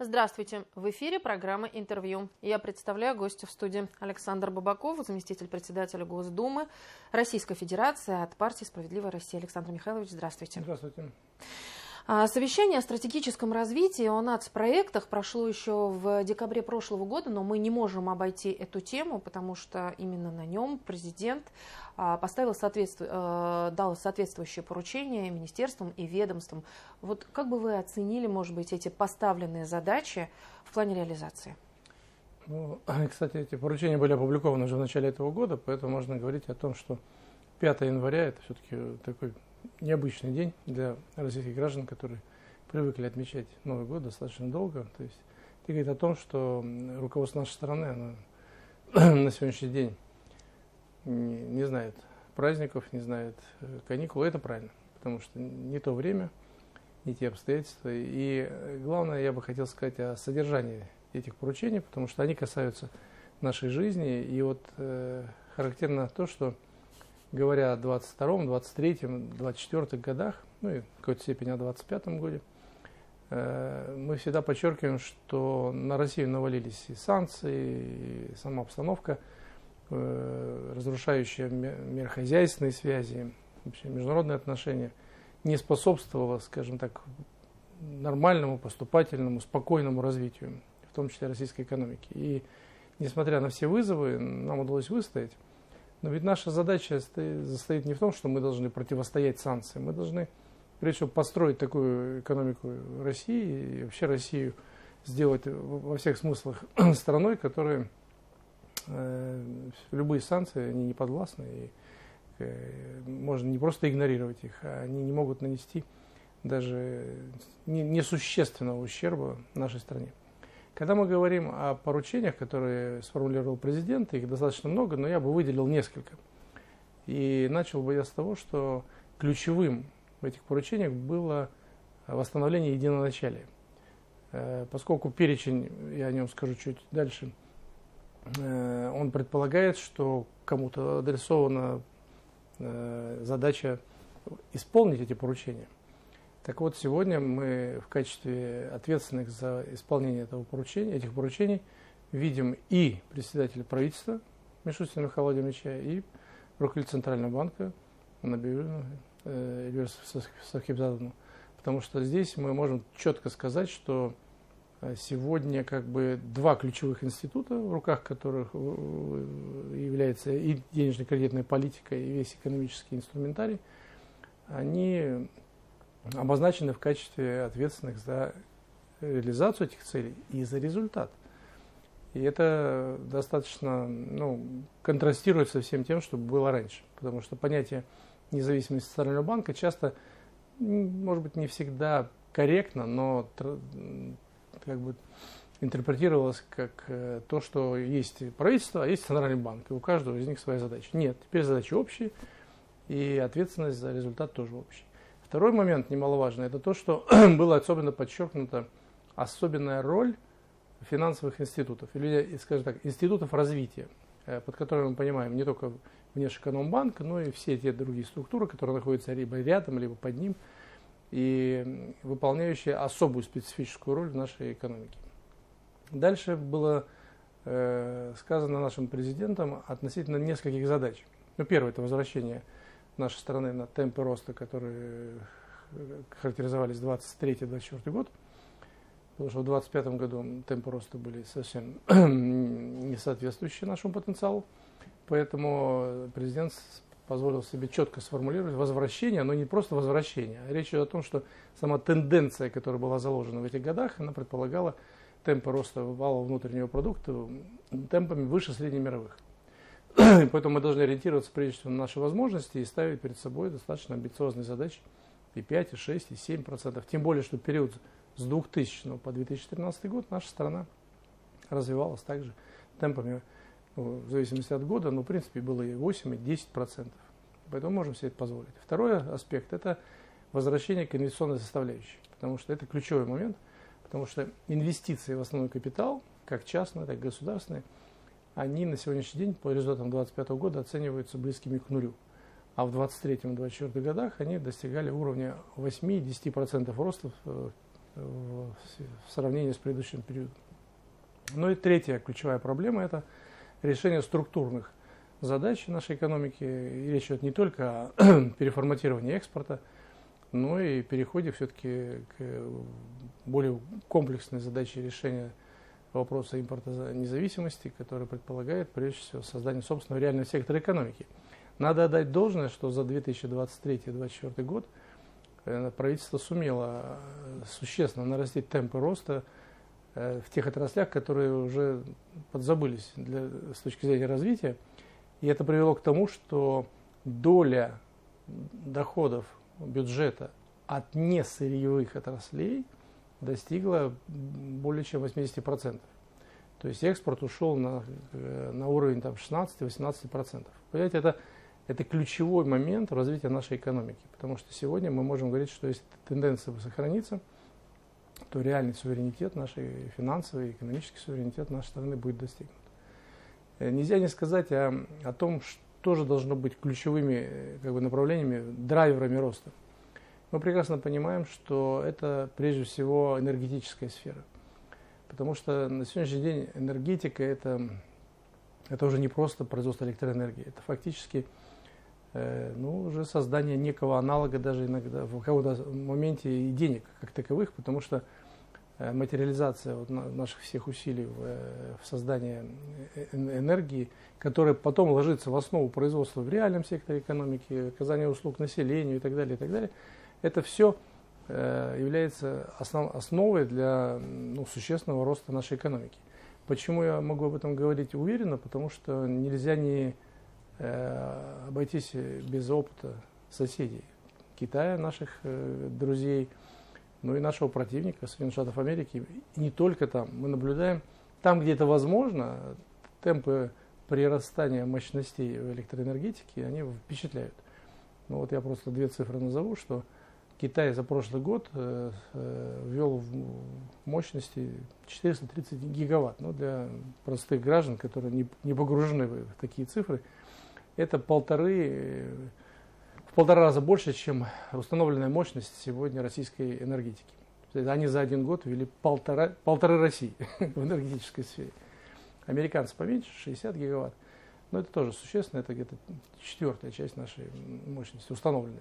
Здравствуйте! В эфире программа «Интервью». Я представляю гостя в студии. Александр Бабаков, заместитель председателя Госдумы Российской Федерации от партии «Справедливая Россия». Александр Михайлович, здравствуйте. Здравствуйте. Совещание о стратегическом развитии, о нацпроектах прошло еще в декабре прошлого года, но мы не можем обойти эту тему, потому что именно на нем президент дал соответствующее поручение министерствам и ведомствам. Вот как бы вы оценили, может быть, эти поставленные задачи в плане реализации? Ну, кстати, эти поручения были опубликованы уже в начале этого года, поэтому можно говорить о том, что 5 января это все-таки такой необычный день для российских граждан, которые привыкли отмечать Новый год достаточно долго. То есть это говорит о том, что руководство нашей страны оно на сегодняшний день не знает праздников, не знает каникул. Это правильно, потому что не то время, не те обстоятельства. И главное, я бы хотел сказать о содержании этих поручений, потому что они касаются нашей жизни. И вот характерно то, что говоря о 22-м, 23-м, 24-х годах, ну и в какой-то степени о 25-м годе, мы всегда подчеркиваем, что на Россию навалились и санкции, и сама обстановка, разрушающая мирохозяйственные связи, вообще международные отношения, не способствовала, скажем так, нормальному, поступательному, спокойному развитию, в том числе российской экономики. И несмотря на все вызовы, нам удалось выстоять. Но ведь наша задача состоит не в том, что мы должны противостоять санкциям. Мы должны, прежде всего, построить такую экономику России и вообще Россию сделать во всех смыслах страной, которая любые санкции, они не подвластны. И можно не просто игнорировать их, а они не могут нанести даже несущественного ущерба нашей стране. Когда мы говорим о поручениях, которые сформулировал президент, их достаточно много, но я бы выделил несколько. И начал бы я с того, что ключевым в этих поручениях было восстановление единоначалия. Поскольку перечень, я о нем скажу чуть дальше, он предполагает, что кому-то адресована задача исполнить эти поручения. Так вот, сегодня мы в качестве ответственных за исполнение этих поручений видим и председателя правительства Мишустина Михаила Владимировича, и руководителя Центрального банка Набиуллину Эльвиру Сахибзадовну. Потому что здесь мы можем четко сказать, что сегодня как бы два ключевых института, в руках которых является и денежно-кредитная политика, и весь экономический инструментарий, они обозначены в качестве ответственных за реализацию этих целей и за результат. И это достаточно контрастирует со всем тем, что было раньше. Потому что понятие независимости Центрального банка часто, может быть, не всегда корректно, но как бы интерпретировалось как то, что есть правительство, а есть Центральный банк, и у каждого из них своя задача. Нет, теперь задачи общие, и ответственность за результат тоже общая. Второй момент немаловажный, это то, что было особенно подчеркнута особенная роль финансовых институтов, или, скажем так, институтов развития, под которыми мы понимаем не только Внешэкономбанк, но и все те другие структуры, которые находятся либо рядом, либо под ним, и выполняющие особую специфическую роль в нашей экономике. Дальше было сказано нашим президентом относительно нескольких задач. Первое – это возвращение нашей страны на темпы роста, которые характеризовались 23-24 год, потому что в 2025 году темпы роста были совсем не соответствующие нашему потенциалу, поэтому президент позволил себе четко сформулировать возвращение, но не просто возвращение, а речь идет о том, что сама тенденция, которая была заложена в этих годах, она предполагала темпы роста валового внутреннего продукта темпами выше среднемировых. Поэтому мы должны ориентироваться прежде всего на наши возможности и ставить перед собой достаточно амбициозные задачи и 5, и 6, и 7%. Тем более, что период с 2000 по 2013 год наша страна развивалась также темпами, в зависимости от года, но в принципе было и 8, и 10%. Поэтому можем себе это позволить. Второй аспект – это возвращение к инвестиционной составляющей, потому что это ключевой момент, потому что инвестиции в основной капитал, как частные, так и государственные, они на сегодняшний день по результатам 2025 года оцениваются близкими к нулю. А в 2023 и 2024 годах они достигали уровня 8-10% роста в в сравнении с предыдущим периодом. Ну и третья ключевая проблема – это решение структурных задач нашей экономики. И речь идет не только о переформатировании экспорта, но и переходе все-таки к более комплексной задаче решения вопроса импортозависимости, который предполагает, прежде всего, создание собственного реального сектора экономики. Надо отдать должное, что за 2023-2024 год правительство сумело существенно нарастить темпы роста в тех отраслях, которые уже подзабылись с точки зрения развития. И это привело к тому, что доля доходов бюджета от несырьевых отраслей достигла более чем 80%. То есть экспорт ушел на уровень 16-18%. Понимаете, это ключевой момент в развитии нашей экономики. Потому что сегодня мы можем говорить, что если тенденция сохранится, то реальный суверенитет, нашей финансовый и экономический суверенитет нашей страны будет достигнут. Нельзя не сказать о том, что же должно быть ключевыми направлениями, драйверами роста. Мы прекрасно понимаем, что это прежде всего энергетическая сфера. Потому что на сегодняшний день энергетика это уже не просто производство электроэнергии, это фактически уже создание некого аналога даже иногда в каком-то моменте и денег как таковых, потому что материализация наших всех усилий в создании энергии, которая потом ложится в основу производства в реальном секторе экономики, оказания услуг населению и так далее, это все является основой для существенного роста нашей экономики. Почему я могу об этом говорить уверенно? Потому что нельзя не обойтись без опыта соседей Китая, наших друзей, но и нашего противника, Соединенных Штатов Америки. И не только там. Мы наблюдаем, там, где это возможно, темпы прирастания мощностей в электроэнергетике, они впечатляют. Ну вот я просто две цифры назову, что Китай за прошлый год ввел в мощности 430 гигаватт. Но для простых граждан, которые не погружены в такие цифры, это в полтора раза больше, чем установленная мощность сегодня российской энергетики. Они за один год ввели полторы России в энергетической сфере. Американцы поменьше, 60 гигаватт. Но это тоже существенно, это где-то четвертая часть нашей мощности установленной.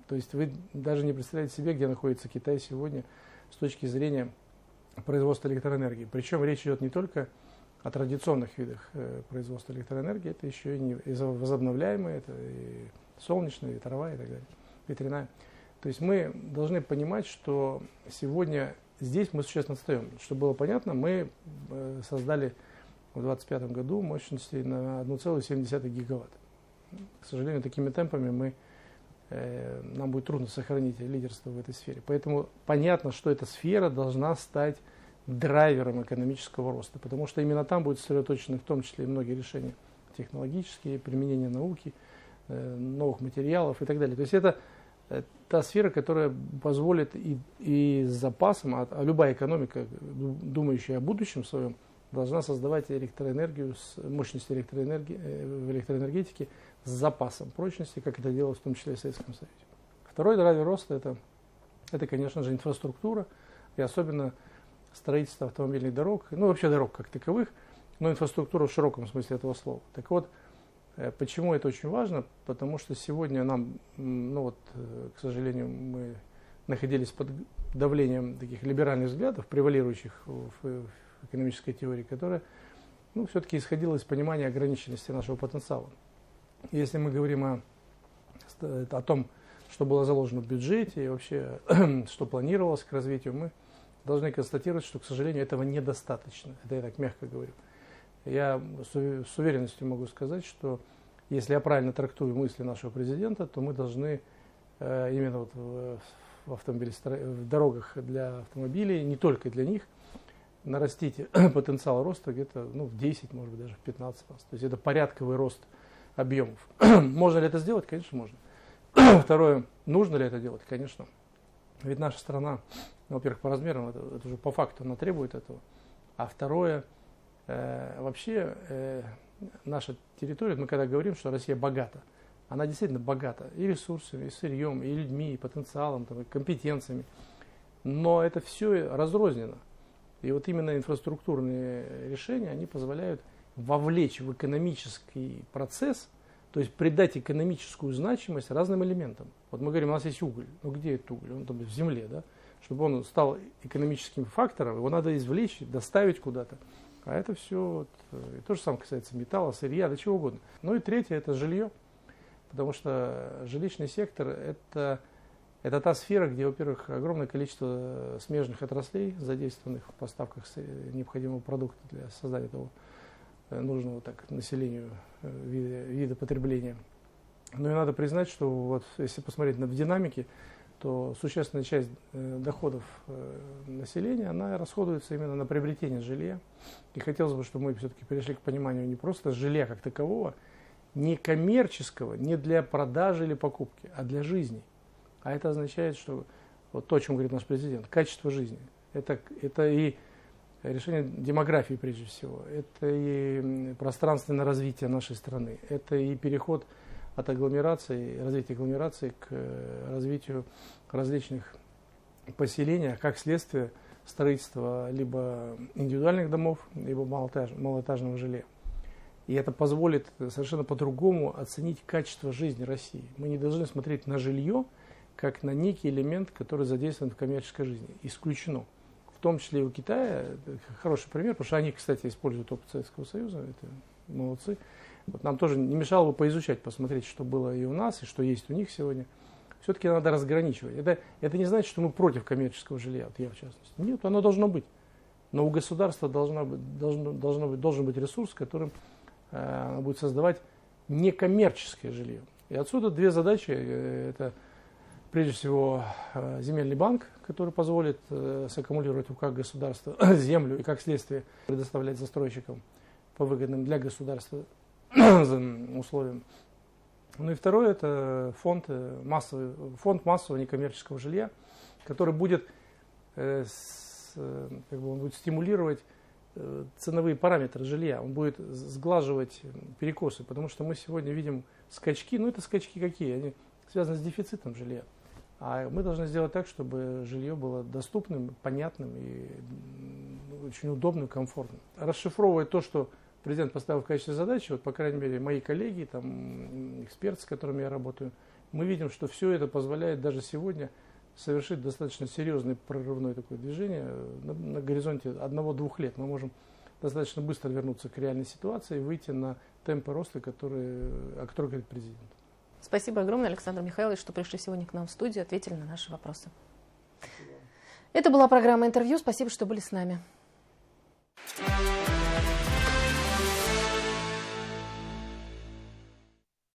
То есть вы даже не представляете себе, где находится Китай сегодня с точки зрения производства электроэнергии. Причем речь идет не только о традиционных видах производства электроэнергии, это еще и возобновляемые, это и солнечная, ветровая и так далее, ветряная. То есть мы должны понимать, что сегодня здесь мы существенно отстаем. Чтобы было понятно, мы создали в 2025 году мощности на 1,7 гигаватта. К сожалению, такими темпами нам будет трудно сохранить лидерство в этой сфере. Поэтому понятно, что эта сфера должна стать драйвером экономического роста, потому что именно там будут сосредоточены в том числе и многие решения технологические, применение науки, новых материалов и так далее. То есть это та сфера, которая позволит и с запасом, а любая экономика, думающая о будущем своем, должна создавать электроэнергию, мощность электроэнергии в электроэнергетике с запасом прочности, как это делалось в том числе и в Советском Союзе. Второй драйвер роста это, конечно же, инфраструктура, и особенно строительство автомобильных дорог, вообще дорог как таковых, но инфраструктура в широком смысле этого слова. Так вот, почему это очень важно? Потому что сегодня нам, к сожалению, мы находились под давлением таких либеральных взглядов, превалирующих в экономической теории, которая все-таки исходила из понимания ограниченности нашего потенциала. Если мы говорим о том, что было заложено в бюджете и вообще, что планировалось к развитию, мы должны констатировать, что, к сожалению, этого недостаточно. Это я так мягко говорю. Я с уверенностью могу сказать, что если я правильно трактую мысли нашего президента, то мы должны именно в дорогах для автомобилей, не только для них, нарастить потенциал роста где-то в 10, может быть, даже в 15 раз. То есть это порядковый рост объемов. Можно ли это сделать? Конечно, можно. Второе, нужно ли это делать? Конечно. Ведь наша страна, во-первых, по размерам, это уже по факту она требует этого. А второе, вообще наша территория, мы когда говорим, что Россия богата, она действительно богата и ресурсами, и сырьем, и людьми, и потенциалом, и компетенциями. Но это все разрознено. И вот именно инфраструктурные решения, они позволяют вовлечь в экономический процесс, то есть придать экономическую значимость разным элементам. Вот мы говорим, у нас есть уголь. Ну где этот уголь? Он там в земле, да? Чтобы он стал экономическим фактором, его надо извлечь, доставить куда-то. А это все, то же самое касается металла, сырья, да чего угодно. Ну и третье, это жилье. Потому что жилищный сектор это та сфера, где, во-первых, огромное количество смежных отраслей, задействованных в поставках необходимого продукта для создания того нужного так, населению вида потребления. Но и надо признать, что вот, если посмотреть в динамике, то существенная часть доходов населения, она расходуется именно на приобретение жилья. И хотелось бы, чтобы мы все-таки перешли к пониманию не просто жилья как такового, не коммерческого, не для продажи или покупки, а для жизни. А это означает, что вот то, о чем говорит наш президент, качество жизни. Это и решение демографии прежде всего, это и пространственное развитие нашей страны, это и переход от агломерации, развития агломерации к развитию различных поселений, как следствие строительства либо индивидуальных домов, либо малоэтажного жилья. И это позволит совершенно по-другому оценить качество жизни России. Мы не должны смотреть на жилье как на некий элемент, который задействован в коммерческой жизни. Исключено. В том числе и у Китая, хороший пример, потому что они, кстати, используют опыт Советского Союза, это молодцы. Вот нам тоже не мешало бы поизучать, посмотреть, что было и у нас, и что есть у них сегодня. Все-таки надо разграничивать. Это не значит, что мы против коммерческого жилья, вот я в частности. Нет, оно должно быть. Но у государства должен быть ресурс, которым будет создавать некоммерческое жилье. И отсюда две задачи. Это прежде всего земельный банк, который позволит саккумулировать в руках государства землю и как следствие предоставлять застройщикам по выгодным для государства условиям. Ну и второе, это фонд массового некоммерческого жилья, который будет, он будет стимулировать ценовые параметры жилья, он будет сглаживать перекосы, потому что мы сегодня видим скачки, это скачки какие? Они связаны с дефицитом жилья. А мы должны сделать так, чтобы жилье было доступным, понятным и очень удобным, комфортным. Расшифровывая то, что президент поставил в качестве задачи, вот, по крайней мере, мои коллеги, эксперты, с которыми я работаю, мы видим, что все это позволяет даже сегодня совершить достаточно серьезное прорывное такое движение на горизонте 1-2 лет. Мы можем достаточно быстро вернуться к реальной ситуации и выйти на темпы роста, о которых говорит президент. Спасибо огромное, Александр Михайлович, что пришли сегодня к нам в студию, ответили на наши вопросы. Спасибо. Это была программа «Интервью». Спасибо, что были с нами.